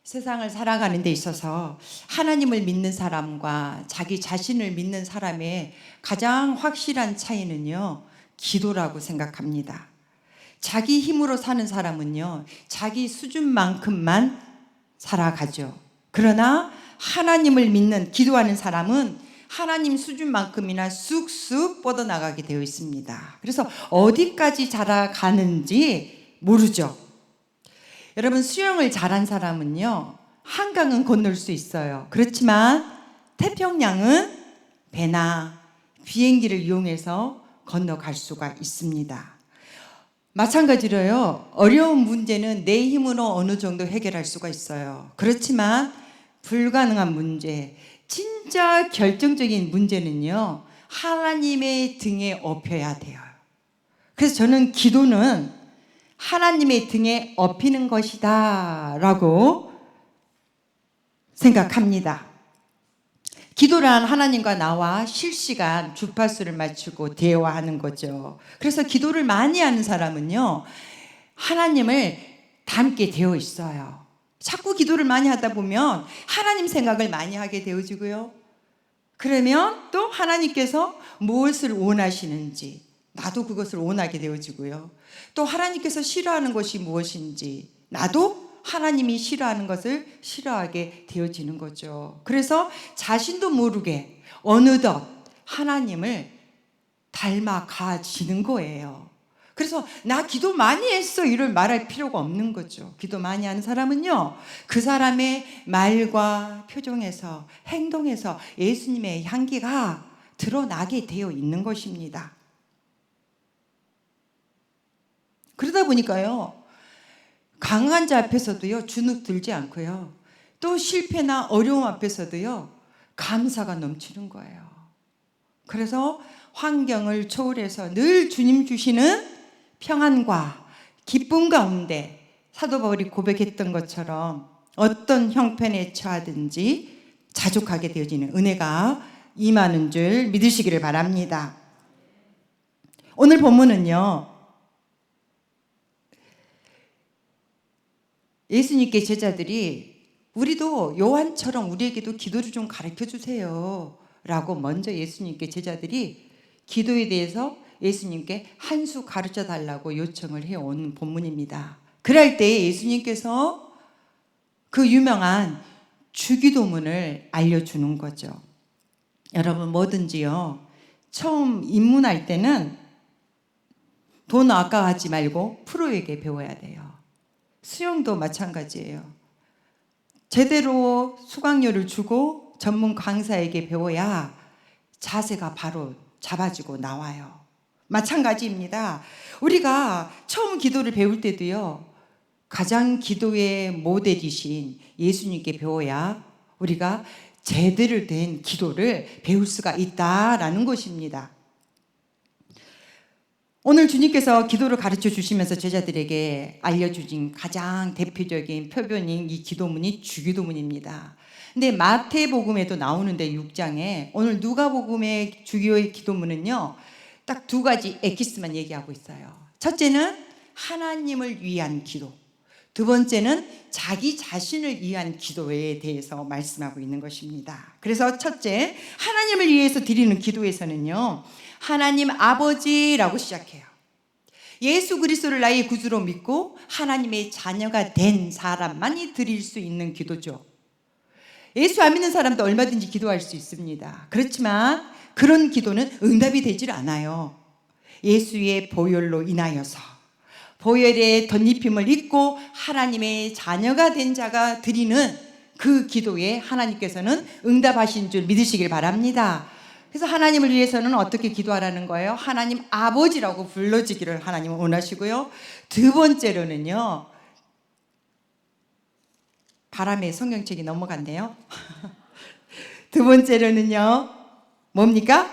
세상을 살아가는 데 있어서 하나님을 믿는 사람과 자기 자신을 믿는 사람의 가장 확실한 차이는요, 기도라고 생각합니다. 자기 힘으로 사는 사람은요, 자기 수준만큼만 살아가죠. 그러나 하나님을 믿는, 기도하는 사람은 하나님 수준만큼이나 쑥쑥 뻗어나가게 되어 있습니다. 그래서 어디까지 자라가는지 모르죠. 여러분, 수영을 잘한 사람은요, 한강은 건널 수 있어요. 그렇지만 태평양은 배나 비행기를 이용해서 건너갈 수가 있습니다. 마찬가지로요, 어려운 문제는 내 힘으로 어느 정도 해결할 수가 있어요. 그렇지만 불가능한 문제, 진짜 결정적인 문제는요, 하나님의 등에 업혀야 돼요. 그래서 저는 기도는 하나님의 등에 업히는 것이다 라고 생각합니다. 기도란 하나님과 나와 실시간 주파수를 맞추고 대화하는 거죠. 그래서 기도를 많이 하는 사람은요, 하나님을 닮게 되어 있어요. 자꾸 기도를 많이 하다 보면 하나님 생각을 많이 하게 되어지고요. 그러면 또 하나님께서 무엇을 원하시는지 나도 그것을 원하게 되어지고요. 또 하나님께서 싫어하는 것이 무엇인지 나도 하나님이 싫어하는 것을 싫어하게 되어지는 거죠. 그래서 자신도 모르게 어느덧 하나님을 닮아가지는 거예요. 그래서 나 기도 많이 했어 이를 말할 필요가 없는 거죠. 기도 많이 하는 사람은요, 그 사람의 말과 표정에서, 행동에서 예수님의 향기가 드러나게 되어 있는 것입니다. 그러다 보니까요, 강한 자 앞에서도요, 주눅 들지 않고요, 또 실패나 어려움 앞에서도요, 감사가 넘치는 거예요. 그래서 환경을 초월해서 늘 주님 주시는 평안과 기쁨 가운데 사도 바울이 고백했던 것처럼 어떤 형편에 처하든지 자족하게 되어지는 은혜가 임하는 줄 믿으시기를 바랍니다. 오늘 본문은요, 예수님께 제자들이 우리도 요한처럼 우리에게도 기도를 좀 가르쳐 주세요 라고 먼저 예수님께 제자들이 기도에 대해서 예수님께 한 수 가르쳐 달라고 요청을 해온 본문입니다. 그럴 때 예수님께서 그 유명한 주기도문을 알려주는 거죠. 여러분, 뭐든지요, 처음 입문할 때는 돈 아까워하지 말고 프로에게 배워야 돼요. 수영도 마찬가지예요. 제대로 수강료를 주고 전문 강사에게 배워야 자세가 바로 잡아지고 나와요. 마찬가지입니다. 우리가 처음 기도를 배울 때도요, 가장 기도의 모델이신 예수님께 배워야 우리가 제대로 된 기도를 배울 수가 있다라는 것입니다. 오늘 주님께서 기도를 가르쳐 주시면서 제자들에게 알려주신 가장 대표적인 표본인 이 기도문이 주기도문입니다. 근데 마태복음에도 나오는데 6장에, 오늘 누가복음의 주기도의 기도문은요, 딱 두 가지 엑기스만 얘기하고 있어요. 첫째는 하나님을 위한 기도, 두 번째는 자기 자신을 위한 기도에 대해서 말씀하고 있는 것입니다. 그래서 첫째, 하나님을 위해서 드리는 기도에서는요, 하나님 아버지라고 시작해요. 예수 그리스도를 나의 구주로 믿고 하나님의 자녀가 된 사람만이 드릴 수 있는 기도죠. 예수 안 믿는 사람도 얼마든지 기도할 수 있습니다. 그렇지만 그런 기도는 응답이 되질 않아요. 예수의 보혈로 인하여서 보혈의 덧입힘을 입고 하나님의 자녀가 된 자가 드리는 그 기도에 하나님께서는 응답하신 줄 믿으시길 바랍니다. 그래서 하나님을 위해서는 어떻게 기도하라는 거예요? 하나님 아버지라고 불러지기를 하나님은 원하시고요. 두 번째로는요, 바람에 성경책이 넘어갔네요. 두 번째로는요, 뭡니까?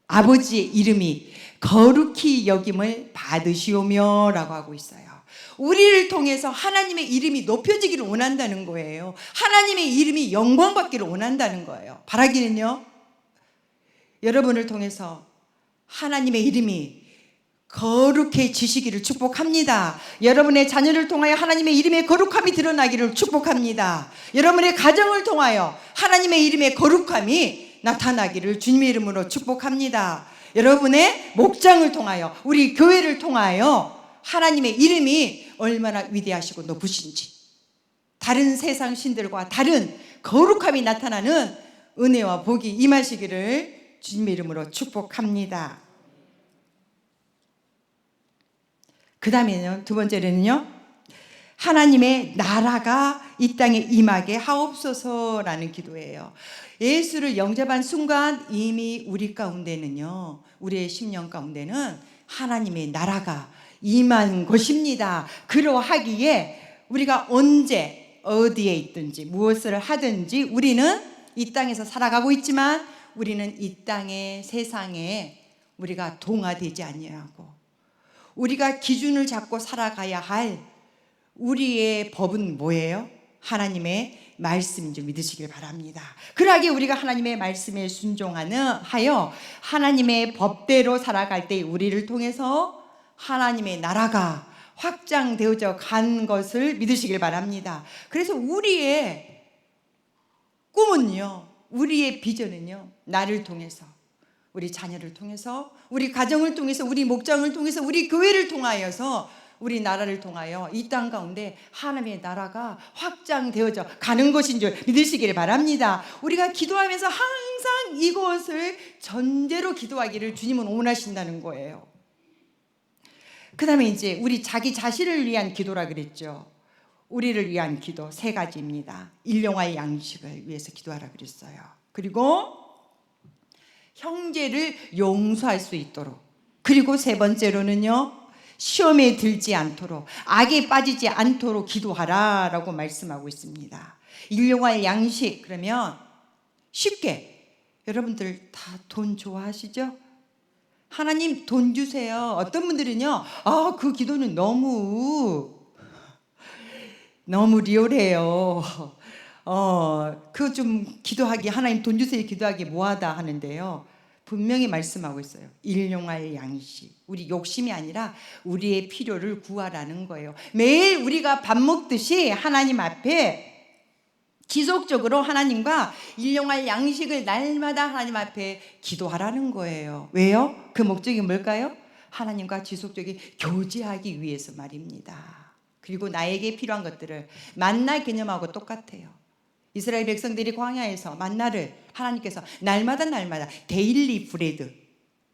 아버지의 이름이 거룩히 여김을 받으시오며 라고 하고 있어요. 우리를 통해서 하나님의 이름이 높여지기를 원한다는 거예요. 하나님의 이름이 영광받기를 원한다는 거예요. 바라기는요, 여러분을 통해서 하나님의 이름이 거룩해지시기를 축복합니다. 여러분의 자녀를 통하여 하나님의 이름의 거룩함이 드러나기를 축복합니다. 여러분의 가정을 통하여 하나님의 이름의 거룩함이 나타나기를 주님의 이름으로 축복합니다. 여러분의 목장을 통하여, 우리 교회를 통하여 하나님의 이름이 얼마나 위대하시고 높으신지, 다른 세상 신들과 다른 거룩함이 나타나는 은혜와 복이 임하시기를 주님의 이름으로 축복합니다. 그 다음에는 두 번째로는요, 하나님의 나라가 이 땅에 임하게 하옵소서라는 기도예요. 예수를 영접한 순간 이미 우리 가운데는요, 우리의 심령 가운데는 하나님의 나라가 임한 것입니다. 그러하기에 우리가 언제 어디에 있든지 무엇을 하든지 우리는 이 땅에서 살아가고 있지만 우리는 이 땅의 세상에 우리가 동화되지 아니하고, 우리가 기준을 잡고 살아가야 할 우리의 법은 뭐예요? 하나님의 말씀인 줄 믿으시길 바랍니다. 그러하기에 우리가 하나님의 말씀에 순종하여 하나님의 법대로 살아갈 때 우리를 통해서 하나님의 나라가 확장되어져 간 것을 믿으시길 바랍니다. 그래서 우리의 꿈은요, 우리의 비전은요, 나를 통해서, 우리 자녀를 통해서, 우리 가정을 통해서, 우리 목장을 통해서, 우리 교회를 통하여서, 우리 나라를 통하여 이 땅 가운데 하나님의 나라가 확장되어져 가는 것인 줄 믿으시길 바랍니다. 우리가 기도하면서 항상 이것을 전제로 기도하기를 주님은 원하신다는 거예요. 그 다음에 이제 우리 자기 자신을 위한 기도라 그랬죠. 우리를 위한 기도 세 가지입니다. 일용할 양식을 위해서 기도하라 그랬어요. 그리고 형제를 용서할 수 있도록, 그리고 세 번째로는요, 시험에 들지 않도록, 악에 빠지지 않도록 기도하라 라고 말씀하고 있습니다. 일용할 양식, 그러면 쉽게, 여러분들 다 돈 좋아하시죠? 하나님 돈 주세요. 어떤 분들은요, 그 기도는 너무 리얼해요. 그 좀 기도하기, 하나님 돈 주세요 기도하기 뭐하다 하는데요, 분명히 말씀하고 있어요. 일용할 양식, 우리 욕심이 아니라 우리의 필요를 구하라는 거예요. 매일 우리가 밥 먹듯이 하나님 앞에 지속적으로 하나님과 일용할 양식을 날마다 하나님 앞에 기도하라는 거예요. 왜요? 그 목적이 뭘까요? 하나님과 지속적인 교제하기 위해서 말입니다. 그리고 나에게 필요한 것들을, 만나 개념하고 똑같아요. 이스라엘 백성들이 광야에서 만나를 하나님께서 날마다 데일리 브레드,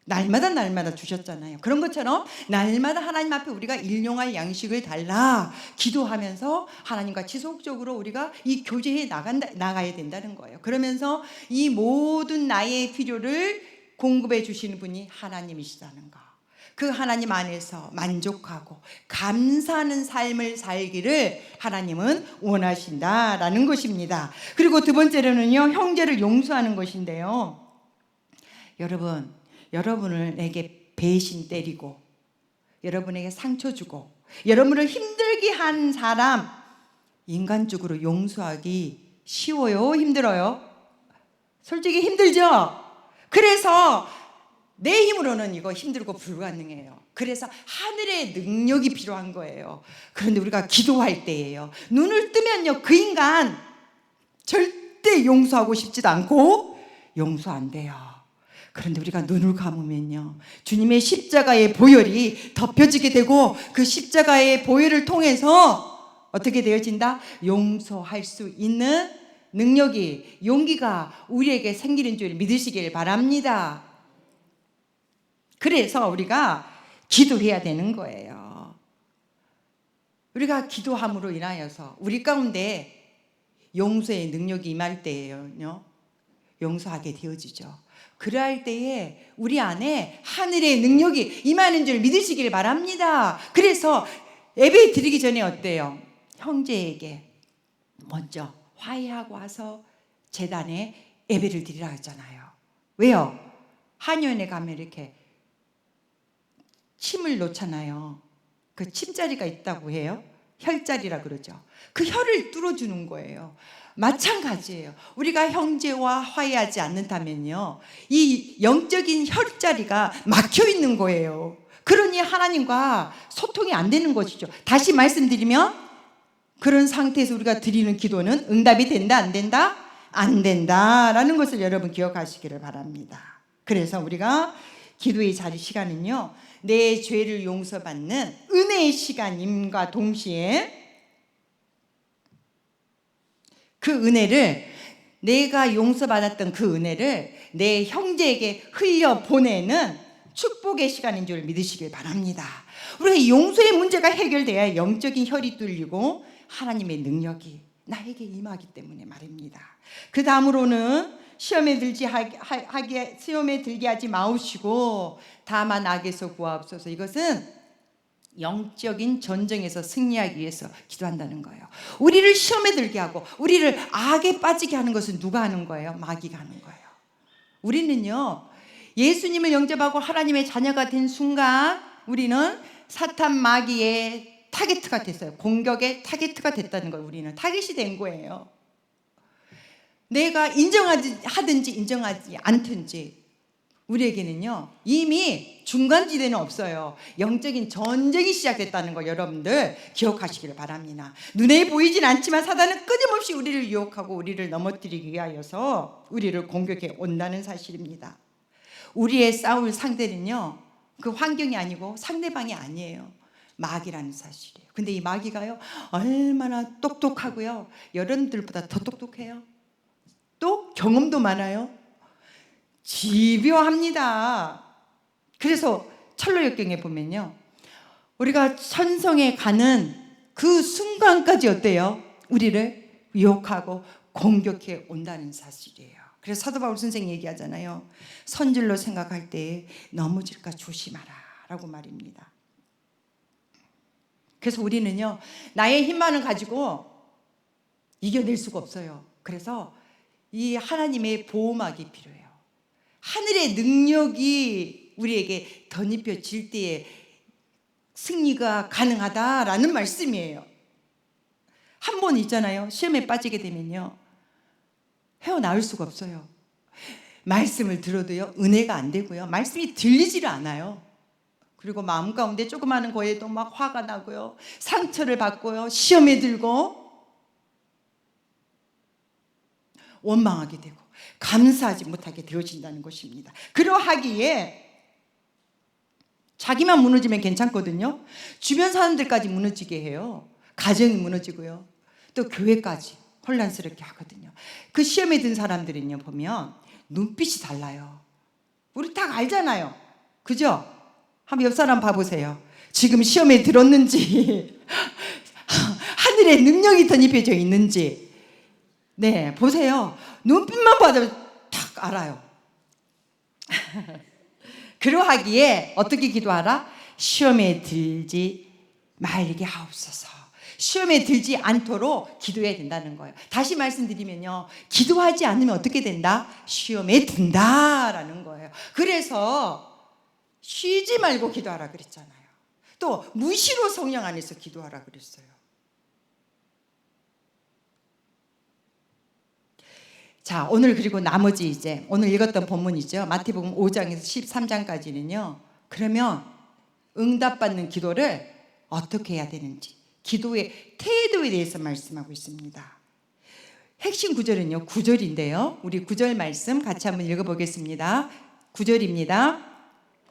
날마다 주셨잖아요. 그런 것처럼 날마다 하나님 앞에 우리가 일용할 양식을 달라 기도하면서 하나님과 지속적으로 우리가 이 교제에 나가야 된다는 거예요. 그러면서 이 모든 나의 필요를 공급해 주시는 분이 하나님이시다는 거, 그 하나님 안에서 만족하고 감사하는 삶을 살기를 하나님은 원하신다라는 것입니다. 그리고 두 번째로는요, 형제를 용서하는 것인데요, 여러분에게 배신 때리고, 여러분에게 상처 주고, 여러분을 힘들게 한 사람, 인간적으로 용서하기 쉬워요? 힘들어요? 솔직히 힘들죠? 그래서 내 힘으로는 이거 힘들고 불가능해요. 그래서 하늘의 능력이 필요한 거예요. 그런데 우리가 기도할 때예요, 눈을 뜨면요, 그 인간 절대 용서하고 싶지도 않고 용서 안 돼요. 그런데 우리가 눈을 감으면요, 주님의 십자가의 보혈이 덮여지게 되고, 그 십자가의 보혈을 통해서 어떻게 되어진다? 용서할 수 있는 능력이, 용기가 우리에게 생기는 줄 믿으시길 바랍니다. 그래서 우리가 기도해야 되는 거예요. 우리가 기도함으로 인하여서 우리 가운데 용서의 능력이 임할 때에요, 용서하게 되어지죠. 그럴 때에 우리 안에 하늘의 능력이 임하는 줄 믿으시길 바랍니다. 그래서 예배 드리기 전에 어때요? 형제에게 먼저 화해하고 와서 제단에 예배를 드리라 했잖아요. 왜요? 한의원에 가면 이렇게 침을 놓잖아요. 그 침자리가 있다고 해요. 혈자리라 그러죠. 그 혈을 뚫어주는 거예요. 마찬가지예요. 우리가 형제와 화해하지 않는다면요, 이 영적인 혈자리가 막혀 있는 거예요. 그러니 하나님과 소통이 안 되는 것이죠. 다시 말씀드리면 그런 상태에서 우리가 드리는 기도는 응답이 된다, 안 된다? 안 된다라는 것을 여러분 기억하시기를 바랍니다. 그래서 우리가 기도의 자리 시간은요, 내 죄를 용서받는 은혜의 시간임과 동시에 그 은혜를, 내가 용서받았던 그 은혜를 내 형제에게 흘려보내는 축복의 시간인 줄 믿으시길 바랍니다. 우리가 용서의 문제가 해결돼야 영적인 혈이 뚫리고 하나님의 능력이 나에게 임하기 때문에 말입니다. 그 다음으로는 시험에 들게 하지 마우시고 다만 악에서 구하옵소서. 이것은 영적인 전쟁에서 승리하기 위해서 기도한다는 거예요. 우리를 시험에 들게 하고 우리를 악에 빠지게 하는 것은 누가 하는 거예요? 마귀가 하는 거예요. 우리는요, 예수님을 영접하고 하나님의 자녀가 된 순간 우리는 사탄 마귀의 타겟가 됐어요. 공격의 타겟가 됐다는 거예요. 우리는 타겟이 된 거예요. 내가 인정하든지 인정하지 않든지 우리에게는요, 이미 중간지대는 없어요. 영적인 전쟁이 시작됐다는 거 여러분들 기억하시기를 바랍니다. 눈에 보이진 않지만 사단은 끊임없이 우리를 유혹하고 우리를 넘어뜨리기 위하여서 우리를 공격해 온다는 사실입니다. 우리의 싸울 상대는요, 그 환경이 아니고 상대방이 아니에요. 마귀라는 사실이에요. 근데 이 마귀가요, 얼마나 똑똑하고요, 여러분들보다 더 똑똑해요. 또 경험도 많아요. 집요합니다. 그래서 철로역경에 보면요, 우리가 천성에 가는 그 순간까지 어때요? 우리를 유혹하고 공격해 온다는 사실이에요. 그래서 사도 바울 선생이 얘기하잖아요. 선질로 생각할 때 넘어질까 조심하라 라고 말입니다. 그래서 우리는요, 나의 힘만을 가지고 이겨낼 수가 없어요. 그래서 이 하나님의 보호막이 필요해요. 하늘의 능력이 우리에게 덧입혀질 때에 승리가 가능하다라는 말씀이에요. 한 번 있잖아요, 시험에 빠지게 되면요, 헤어나올 수가 없어요. 말씀을 들어도요, 은혜가 안 되고요, 말씀이 들리지를 않아요. 그리고 마음 가운데 조그마한 거에도 막 화가 나고요, 상처를 받고요, 시험에 들고 원망하게 되고 감사하지 못하게 되어진다는 것입니다. 그러하기에 자기만 무너지면 괜찮거든요. 주변 사람들까지 무너지게 해요. 가정이 무너지고요, 또 교회까지 혼란스럽게 하거든요. 그 시험에 든 사람들은요, 보면 눈빛이 달라요. 우리 다 알잖아요, 그죠? 한번 옆 사람 봐보세요. 지금 시험에 들었는지 하늘의 능력이 덧입혀져 있는지. 네, 보세요. 눈빛만 봐도 딱 알아요. 그러하기에 어떻게 기도하라? 시험에 들지 말게 하옵소서. 시험에 들지 않도록 기도해야 된다는 거예요. 다시 말씀드리면요, 기도하지 않으면 어떻게 된다? 시험에 든다라는 거예요. 그래서 쉬지 말고 기도하라 그랬잖아요. 또 무시로 성령 안에서 기도하라 그랬어요. 자, 오늘 그리고 나머지 이제 오늘 읽었던 본문이죠. 마태복음 5장에서 13장까지는요. 그러면 응답받는 기도를 어떻게 해야 되는지, 기도의 태도에 대해서 말씀하고 있습니다. 핵심 구절은요, 9절인데요. 우리 9절 말씀 같이 한번 읽어보겠습니다. 9절입니다.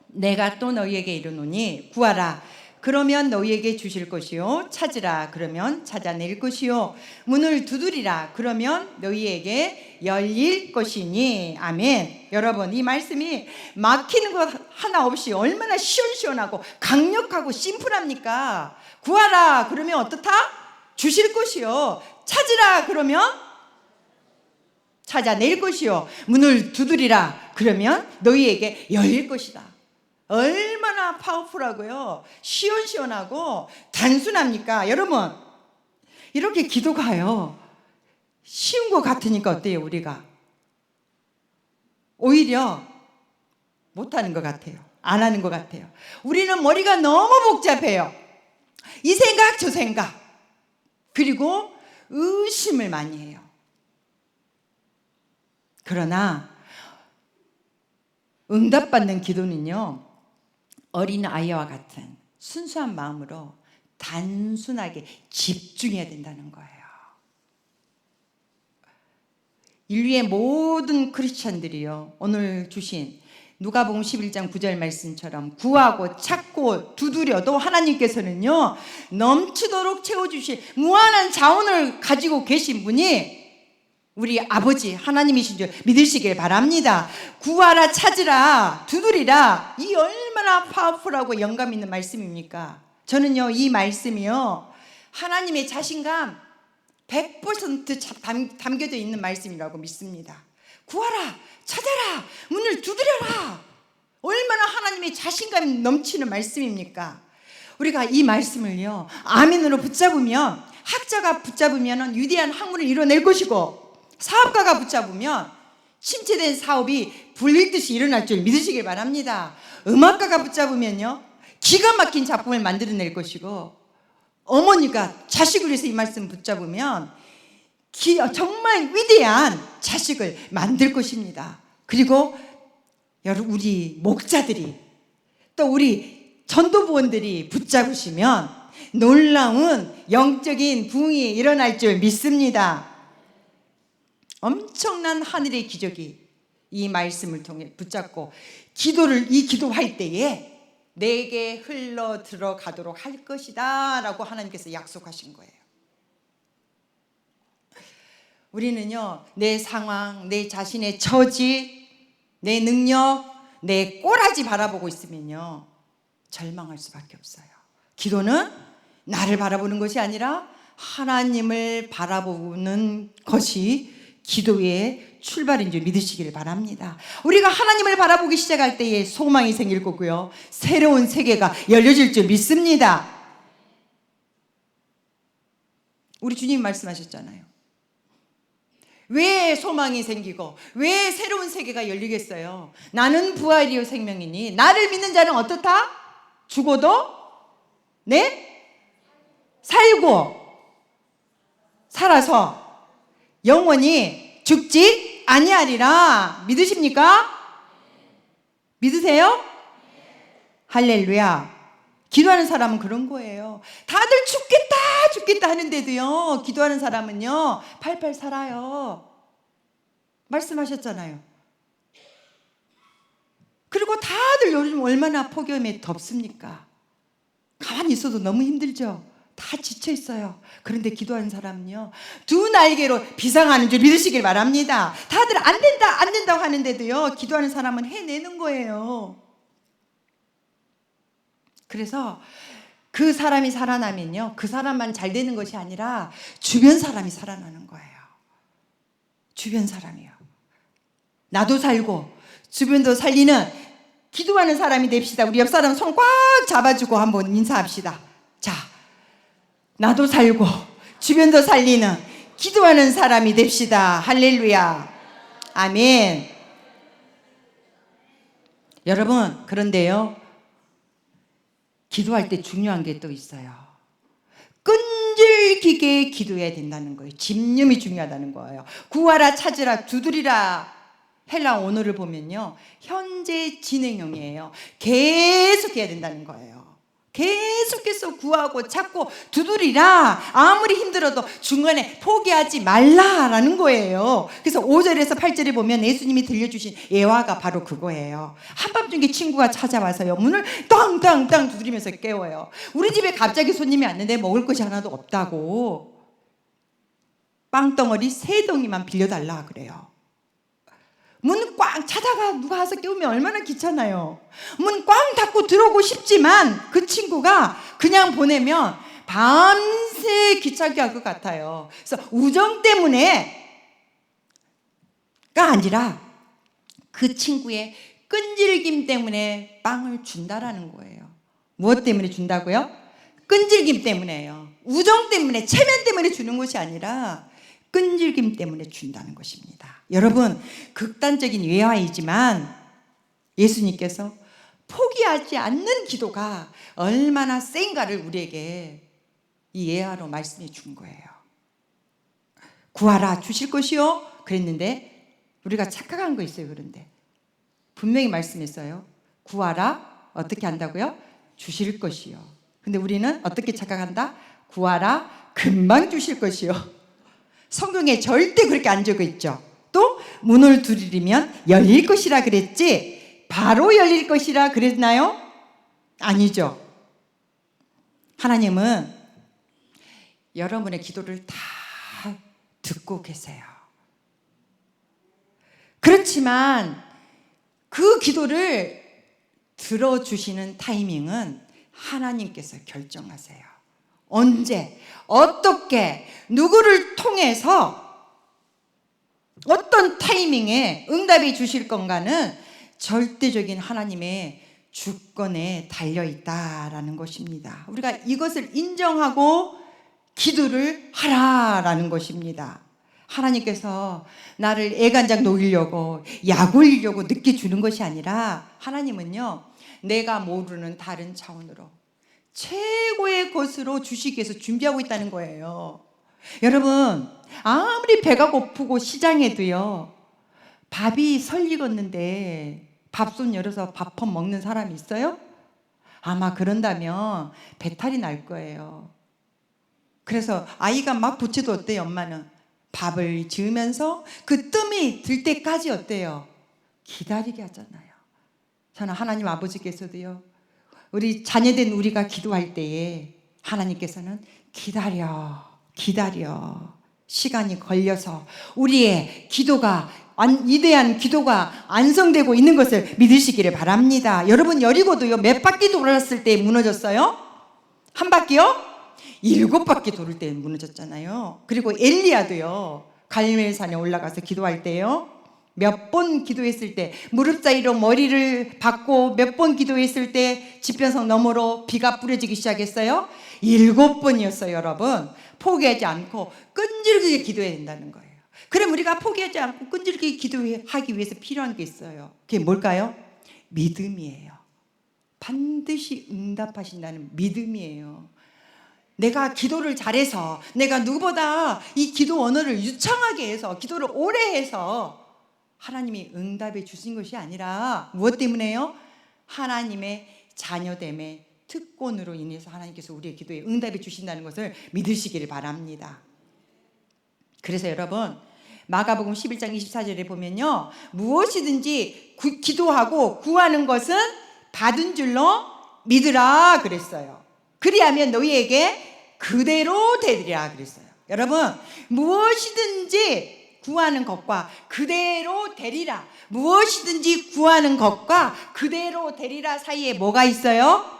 내가 또 너희에게 이르노니 구하라 그러면 너희에게 주실 것이요, 찾으라 그러면 찾아낼 것이요, 문을 두드리라 그러면 너희에게 열릴 것이니. 아멘. 여러분, 이 말씀이 막히는 것 하나 없이 얼마나 시원시원하고 강력하고 심플합니까? 구하라 그러면 어떻다? 주실 것이요, 찾으라 그러면 찾아낼 것이요, 문을 두드리라 그러면 너희에게 열릴 것이다. 얼마나 파워풀하고요, 시원시원하고 단순합니까? 여러분, 이렇게 기도가요, 쉬운 것 같으니까 어때요? 우리가 오히려 못하는 것 같아요. 안 하는 것 같아요. 우리는 머리가 너무 복잡해요. 이 생각 저 생각, 그리고 의심을 많이 해요. 그러나 응답받는 기도는요, 어린 아이와 같은 순수한 마음으로 단순하게 집중해야 된다는 거예요. 인류의 모든 크리스찬들이요, 오늘 주신 누가복음 11장 9절 말씀처럼 구하고 찾고 두드려도 하나님께서는요 넘치도록 채워주실 무한한 자원을 가지고 계신 분이 우리 아버지 하나님이신 줄 믿으시길 바랍니다. 구하라, 찾으라, 두드리라, 이 얼마나 파워풀하고 영감 있는 말씀입니까? 저는요 이 말씀이요 하나님의 자신감 100% 담겨져 있는 말씀이라고 믿습니다. 구하라, 찾아라, 문을 두드려라, 얼마나 하나님의 자신감이 넘치는 말씀입니까? 우리가 이 말씀을요 아멘으로 붙잡으면, 학자가 붙잡으면 위대한 학문을 이뤄낼 것이고, 사업가가 붙잡으면 침체된 사업이 불릴듯이 일어날 줄 믿으시길 바랍니다. 음악가가 붙잡으면요 기가 막힌 작품을 만들어낼 것이고, 어머니가 자식을 위해서 이 말씀 붙잡으면 정말 위대한 자식을 만들 것입니다. 그리고 여러분, 우리 목자들이 또 우리 전도부원들이 붙잡으시면 놀라운 영적인 부흥이 일어날 줄 믿습니다. 엄청난 하늘의 기적이 이 말씀을 통해 붙잡고 이 기도할 때에 내게 흘러 들어가도록 할 것이다 라고 하나님께서 약속하신 거예요. 우리는요 내 상황, 내 자신의 처지, 내 능력, 내 꼬라지 바라보고 있으면요 절망할 수밖에 없어요. 기도는 나를 바라보는 것이 아니라 하나님을 바라보는 것이 기도의 출발인 줄 믿으시기를 바랍니다. 우리가 하나님을 바라보기 시작할 때에 소망이 생길 거고요, 새로운 세계가 열려질 줄 믿습니다. 우리 주님 말씀하셨잖아요. 왜 소망이 생기고 왜 새로운 세계가 열리겠어요? 나는 부활이요 생명이니 나를 믿는 자는 어떻다? 죽어도 살고 살아서 영원히 죽지 아니하리라. 믿으십니까? 믿으세요? 할렐루야. 기도하는 사람은 그런 거예요. 다들 죽겠다 하는데도요 기도하는 사람은요 팔팔 살아요. 말씀하셨잖아요. 그리고 다들 요즘 얼마나 폭염에 덥습니까? 가만히 있어도 너무 힘들죠. 다 지쳐 있어요. 그런데 기도하는 사람은요 두 날개로 비상하는 줄 믿으시길 바랍니다. 다들 안 된다고 하는데도요 기도하는 사람은 해내는 거예요. 그래서 그 사람이 살아나면요 그 사람만 잘 되는 것이 아니라 주변 사람이 살아나는 거예요. 주변 사람이요. 나도 살고 주변도 살리는 기도하는 사람이 됩시다. 우리 옆 사람 손 꽉 잡아주고 한번 인사합시다. 자, 나도 살고 주변도 살리는 기도하는 사람이 됩시다. 할렐루야. 아멘. 여러분, 그런데요 기도할 때 중요한 게 또 있어요. 끈질기게 기도해야 된다는 거예요. 집념이 중요하다는 거예요. 구하라, 찾으라, 두드리라. 헬라 언어를 보면요 현재 진행형이에요. 계속 해야 된다는 거예요. 계속해서 구하고 찾고 두드리라. 아무리 힘들어도 중간에 포기하지 말라라는 거예요. 그래서 5절에서 8절에 보면 예수님이 들려주신 예화가 바로 그거예요. 한밤중에 친구가 찾아와서요 문을 땅땅땅 두드리면서 깨워요. 우리 집에 갑자기 손님이 왔는데 먹을 것이 하나도 없다고 빵덩어리 3덩이만 빌려달라 그래요. 문 꽉 찾아가 누가 와서 깨우면 얼마나 귀찮아요. 문 꽉 닫고 들어오고 싶지만 그 친구가 그냥 보내면 밤새 귀찮게 할 것 같아요. 그래서 우정 때문에가 아니라 그 친구의 끈질김 때문에 빵을 준다라는 거예요. 무엇 때문에 준다고요? 끈질김 때문에요. 우정 때문에, 체면 때문에 주는 것이 아니라 끈질김 때문에 준다는 것입니다. 여러분, 극단적인 예화이지만 예수님께서 포기하지 않는 기도가 얼마나 센가를 우리에게 이 예화로 말씀해 준 거예요. 구하라 주실 것이요 그랬는데 우리가 착각한 거 있어요. 그런데 분명히 말씀했어요. 구하라 어떻게 한다고요? 주실 것이요. 근데 우리는 어떻게 착각한다? 구하라 금방 주실 것이요. 성경에 절대 그렇게 안 적어 있죠. 또 문을 두드리면 열릴 것이라 그랬지 바로 열릴 것이라 그랬나요? 아니죠. 하나님은 여러분의 기도를 다 듣고 계세요. 그렇지만 그 기도를 들어주시는 타이밍은 하나님께서 결정하세요. 언제, 어떻게, 누구를 통해서 어떤 타이밍에 응답이 주실 건가는 절대적인 하나님의 주권에 달려있다라는 것입니다. 우리가 이것을 인정하고 기도를 하라라는 것입니다. 하나님께서 나를 애간장 녹이려고 약 올리려고 늦게 주는 것이 아니라 하나님은요, 내가 모르는 다른 차원으로 최고의 것으로 주시기 위해서 준비하고 있다는 거예요. 여러분, 아무리 배가 고프고 시장에도요, 밥이 설익었는데 밥솥 열어서 밥 한 먹는 사람이 있어요? 아마 그런다면 배탈이 날 거예요. 그래서 아이가 막 부채도 어때요? 엄마는 밥을 지으면서 그 뜸이 들 때까지 어때요? 기다리게 하잖아요. 저는 하나님 아버지께서도요, 우리 자녀된 우리가 기도할 때에 하나님께서는 기다려 시간이 걸려서 우리의 기도가 위대한 기도가 완성되고 있는 것을 믿으시기를 바랍니다. 여러분, 여리고도요 몇 바퀴 돌았을 때 무너졌어요? 한 바퀴요? 7바퀴 돌을 때 무너졌잖아요. 그리고 엘리야도요 갈멜산에 올라가서 기도할 때요 몇 번 기도했을 때 무릎 사이로 머리를 박고 몇 번 기도했을 때 지편성 너머로 비가 뿌려지기 시작했어요? 7번이었어요. 여러분, 포기하지 않고 끈질기게 기도해야 된다는 거예요. 그럼 우리가 포기하지 않고 끈질기게 기도하기 위해서 필요한 게 있어요. 그게 뭘까요? 믿음이에요. 반드시 응답하신다는 믿음이에요. 내가 기도를 잘해서, 내가 누구보다 이 기도 언어를 유창하게 해서, 기도를 오래 해서 하나님이 응답해 주신 것이 아니라 무엇 때문에요? 하나님의 자녀됨의 특권으로 인해서 하나님께서 우리의 기도에 응답해 주신다는 것을 믿으시기를 바랍니다. 그래서 여러분, 마가복음 11장 24절에 보면요, 무엇이든지 기도하고 구하는 것은 받은 줄로 믿으라 그랬어요. 그리하면 너희에게 그대로 되리라 그랬어요. 여러분, 무엇이든지 구하는 것과 그대로 되리라, 무엇이든지 구하는 것과 그대로 되리라 사이에 뭐가 있어요?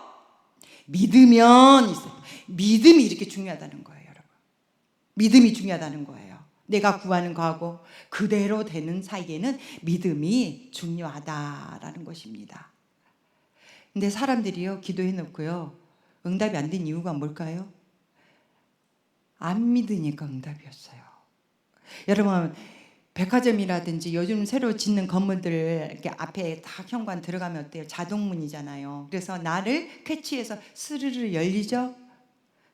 믿으면 있어요. 믿음이 이렇게 중요하다는 거예요. 여러분, 믿음이 중요하다는 거예요. 내가 구하는 거하고 그대로 되는 사이에는 믿음이 중요하다라는 것입니다. 근데 사람들이요 기도해 놓고요 응답이 안 된 이유가 뭘까요? 안 믿으니까 응답이었어요. 여러분, 백화점이라든지 요즘 새로 짓는 건물들 이렇게 앞에 다 현관 들어가면 어때요? 자동문이잖아요. 그래서 나를 캐치해서 스르르 열리죠.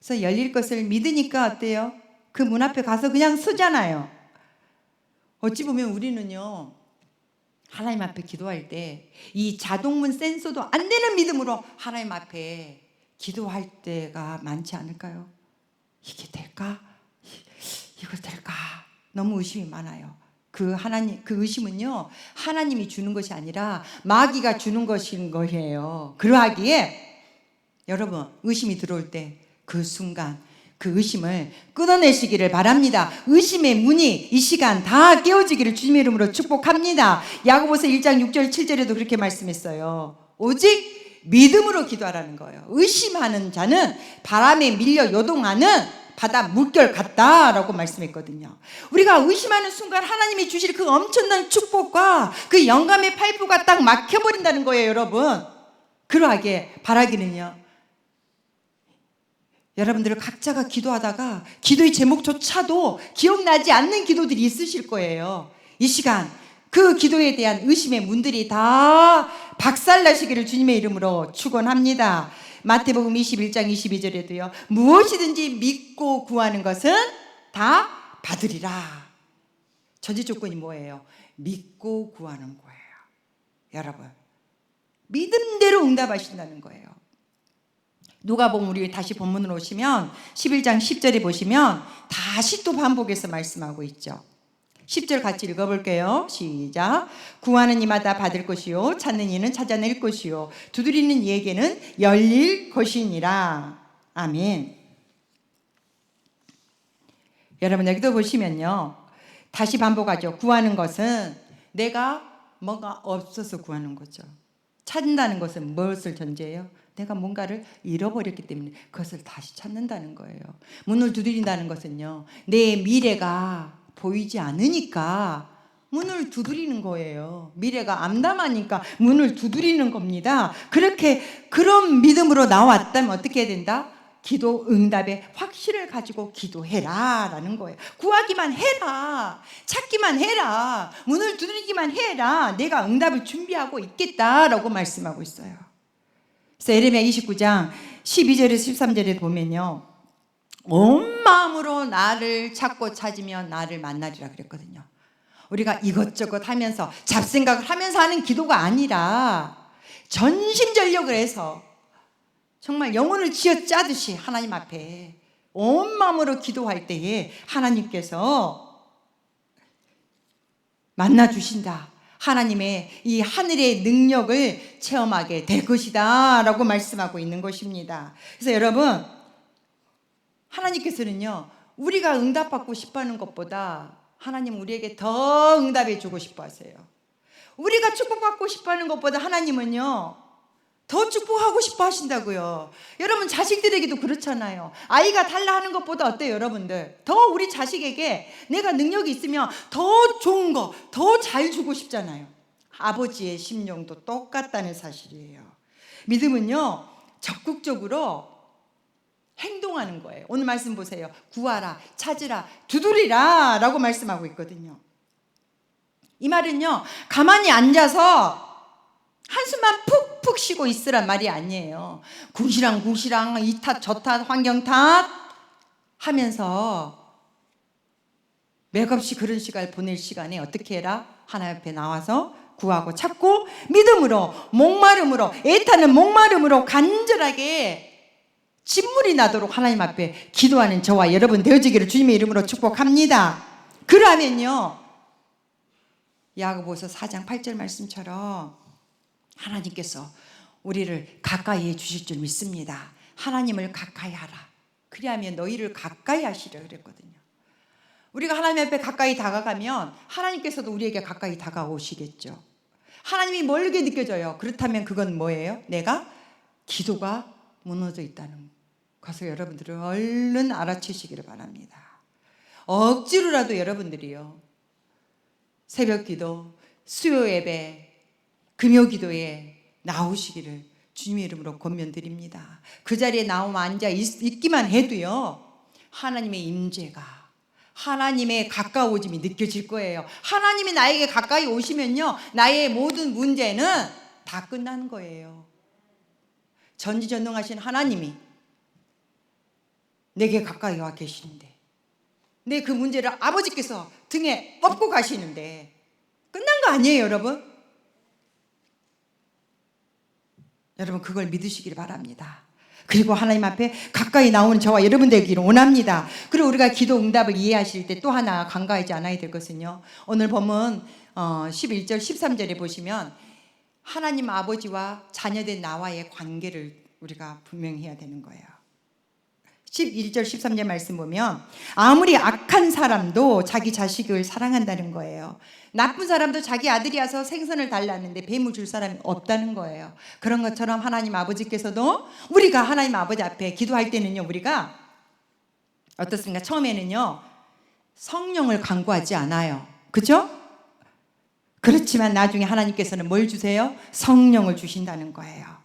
그래서 열릴 것을 믿으니까 어때요? 그 문 앞에 가서 그냥 서잖아요. 어찌 보면 우리는요 하나님 앞에 기도할 때 이 자동문 센서도 안 되는 믿음으로 하나님 앞에 기도할 때가 많지 않을까요? 이게 될까? 이거 될까? 너무 의심이 많아요. 그 의심은요 하나님이 주는 것이 아니라 마귀가 주는 것인 거예요. 그러하기에 여러분, 의심이 들어올 때 그 순간 그 의심을 끊어내시기를 바랍니다. 의심의 문이 이 시간 다 깨어지기를 주님의 이름으로 축복합니다. 야고보서 1장 6절 7절에도 그렇게 말씀했어요. 오직 믿음으로 기도하라는 거예요. 의심하는 자는 바람에 밀려 요동하는 바다 물결 같다라고 말씀했거든요. 우리가 의심하는 순간 하나님이 주실 그 엄청난 축복과 그 영감의 파이프가 딱 막혀버린다는 거예요. 여러분, 그러하게 바라기는요, 여러분들 각자가 기도하다가 기도의 제목조차도 기억나지 않는 기도들이 있으실 거예요. 이 시간 그 기도에 대한 의심의 문들이 다 박살나시기를 주님의 이름으로 축원합니다. 마태복음 21장 22절에도요 무엇이든지 믿고 구하는 것은 다 받으리라. 전제 조건이 뭐예요? 믿고 구하는 거예요. 여러분, 믿음대로 응답하신다는 거예요. 누가복음 우리 다시 본문으로 오시면 11장 10절에 보시면 다시 또 반복해서 말씀하고 있죠. 10절 같이 읽어볼게요. 시작. 구하는 이마다 받을 것이요 찾는 이는 찾아낼 것이요 두드리는 이에게는 열릴 것이니라. 아멘. 여러분 여기도 보시면요, 다시 반복하죠. 구하는 것은 내가 뭐가 없어서 구하는 거죠. 찾는다는 것은 무엇을 전제해요? 내가 뭔가를 잃어버렸기 때문에 그것을 다시 찾는다는 거예요. 문을 두드린다는 것은요, 내 미래가 보이지 않으니까 문을 두드리는 거예요. 미래가 암담하니까 문을 두드리는 겁니다. 그런 믿음으로 나왔다면 어떻게 해야 된다? 기도 응답의 확신을 가지고 기도해라 라는 거예요. 구하기만 해라, 찾기만 해라, 문을 두드리기만 해라, 내가 응답을 준비하고 있겠다라고 말씀하고 있어요. 그래서 에레미야 29장 12절에서 13절에 보면요, 온 마음으로 나를 찾고 찾으면 나를 만나리라 그랬거든요. 우리가 이것저것 하면서 잡생각을 하면서 하는 기도가 아니라 전심전력을 해서 정말 영혼을 쥐어짜듯이 하나님 앞에 온 마음으로 기도할 때에 하나님께서 만나주신다. 하나님의 이 하늘의 능력을 체험하게 될 것이다 라고 말씀하고 있는 것입니다. 그래서 여러분, 하나님께서는요, 우리가 응답받고 싶어하는 것보다 하나님 우리에게 더 응답해 주고 싶어 하세요. 우리가 축복받고 싶어하는 것보다 하나님은요 더 축복하고 싶어 하신다고요. 여러분 자식들에게도 그렇잖아요. 아이가 달라 하는 것보다 어때요 여러분들? 더 우리 자식에게 내가 능력이 있으면 더 좋은 거, 더 잘 주고 싶잖아요. 아버지의 심령도 똑같다는 사실이에요. 믿음은요 적극적으로 행동하는 거예요. 오늘 말씀 보세요. 구하라, 찾으라, 두드리라 라고 말씀하고 있거든요. 이 말은요 가만히 앉아서 한숨만 푹푹 쉬고 있으란 말이 아니에요. 궁시렁궁시렁 이 탓 저 탓 환경 탓 하면서 맥없이 그런 시간을 보낼 시간에 어떻게 해라? 하나님 앞에 나와서 구하고 찾고 믿음으로 목마름으로 애타는 목마름으로 간절하게 진물이 나도록 하나님 앞에 기도하는 저와 여러분 되어지기를 주님의 이름으로 축복합니다. 그러면요 야고보서 4장 8절 말씀처럼 하나님께서 우리를 가까이 해 주실 줄 믿습니다. 하나님을 가까이 하라. 그리하면 너희를 가까이 하시려 그랬거든요. 우리가 하나님 앞에 가까이 다가가면 하나님께서도 우리에게 가까이 다가오시겠죠. 하나님이 멀게 느껴져요. 그렇다면 그건 뭐예요? 내가 기도가 무너져 있다는 것을 여러분들은 얼른 알아채시기를 바랍니다. 억지로라도 여러분들이요 새벽 기도, 수요 예배, 금요 기도에 나오시기를 주님의 이름으로 권면드립니다. 그 자리에 나오면 앉아 있기만 해도요 하나님의 임재가, 하나님의 가까워짐이 느껴질 거예요. 하나님이 나에게 가까이 오시면요 나의 모든 문제는 다 끝나는 거예요. 전지전능하신 하나님이 내게 가까이 와 계시는데 내 그 문제를 아버지께서 등에 업고 가시는데 끝난 거 아니에요 여러분? 여러분 그걸 믿으시길 바랍니다. 그리고 하나님 앞에 가까이 나오는 저와 여러분 되기를 원합니다. 그리고 우리가 기도 응답을 이해하실 때 또 하나 간과하지 않아야 될 것은요 오늘 본문 11절 13절에 보시면 하나님 아버지와 자녀된 나와의 관계를 우리가 분명히 해야 되는 거예요. 11절 13절 말씀 보면 아무리 악한 사람도 자기 자식을 사랑한다는 거예요. 나쁜 사람도 자기 아들이 와서 생선을 달라는데 뱀을 줄 사람이 없다는 거예요. 그런 것처럼 하나님 아버지께서도 우리가 하나님 아버지 앞에 기도할 때는요 우리가 어떻습니까? 처음에는요 성령을 간구하지 않아요. 그렇죠? 그렇지만 나중에 하나님께서는 뭘 주세요? 성령을 주신다는 거예요.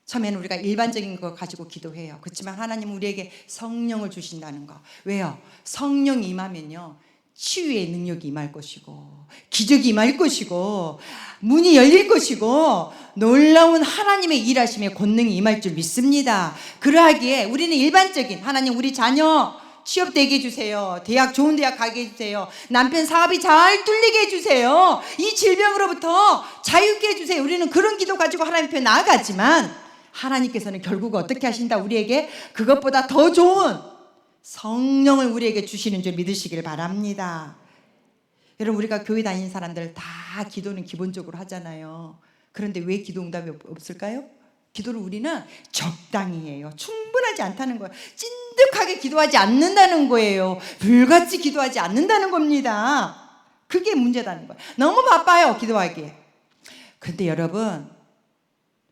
처음에는 우리가 일반적인 거 가지고 기도해요. 그렇지만 하나님은 우리에게 성령을 주신다는 거. 왜요? 성령이 임하면요 치유의 능력이 임할 것이고 기적이 임할 것이고 문이 열릴 것이고 놀라운 하나님의 일하심의 권능이 임할 줄 믿습니다. 그러하기에 우리는 일반적인 하나님 우리 자녀 취업 되게 해주세요. 대학 좋은 대학 가게 해주세요. 남편 사업이 잘 뚫리게 해주세요. 이 질병으로부터 자유케 해주세요. 우리는 그런 기도 가지고 하나님 앞에 나아갔지만 하나님께서는 결국 어떻게 하신다? 우리에게 그것보다 더 좋은 성령을 우리에게 주시는 줄 믿으시길 바랍니다. 여러분, 우리가 교회 다니는 사람들 다 기도는 기본적으로 하잖아요. 그런데 왜 기도 응답이 없을까요? 기도를 우리는 적당히 해요. 충분하지 않다는 거예요. 찐득하게 기도하지 않는다는 거예요. 불같이 기도하지 않는다는 겁니다. 그게 문제다는 거예요. 너무 바빠요, 기도하기에. 근데 여러분,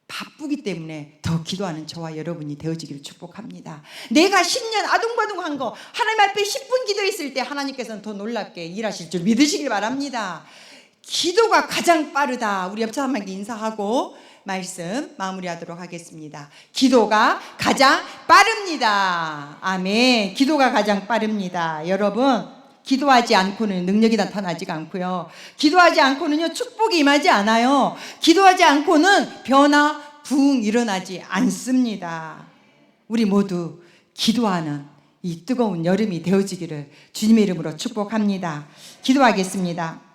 바쁘기 때문에 더 기도하는 저와 여러분이 되어지기를 축복합니다. 내가 10년 아둥바둥한 거 하나님 앞에 10분 기도했을 때 하나님께서는 더 놀랍게 일하실 줄 믿으시길 바랍니다. 기도가 가장 빠르다. 우리 옆 사람에게 인사하고 말씀 마무리하도록 하겠습니다. 기도가 가장 빠릅니다. 아멘. 기도가 가장 빠릅니다. 여러분, 기도하지 않고는 능력이 나타나지가 않고요. 기도하지 않고는요, 축복이 임하지 않아요. 기도하지 않고는 변화, 부흥 일어나지 않습니다. 우리 모두 기도하는 이 뜨거운 여름이 되어지기를 주님의 이름으로 축복합니다. 기도하겠습니다.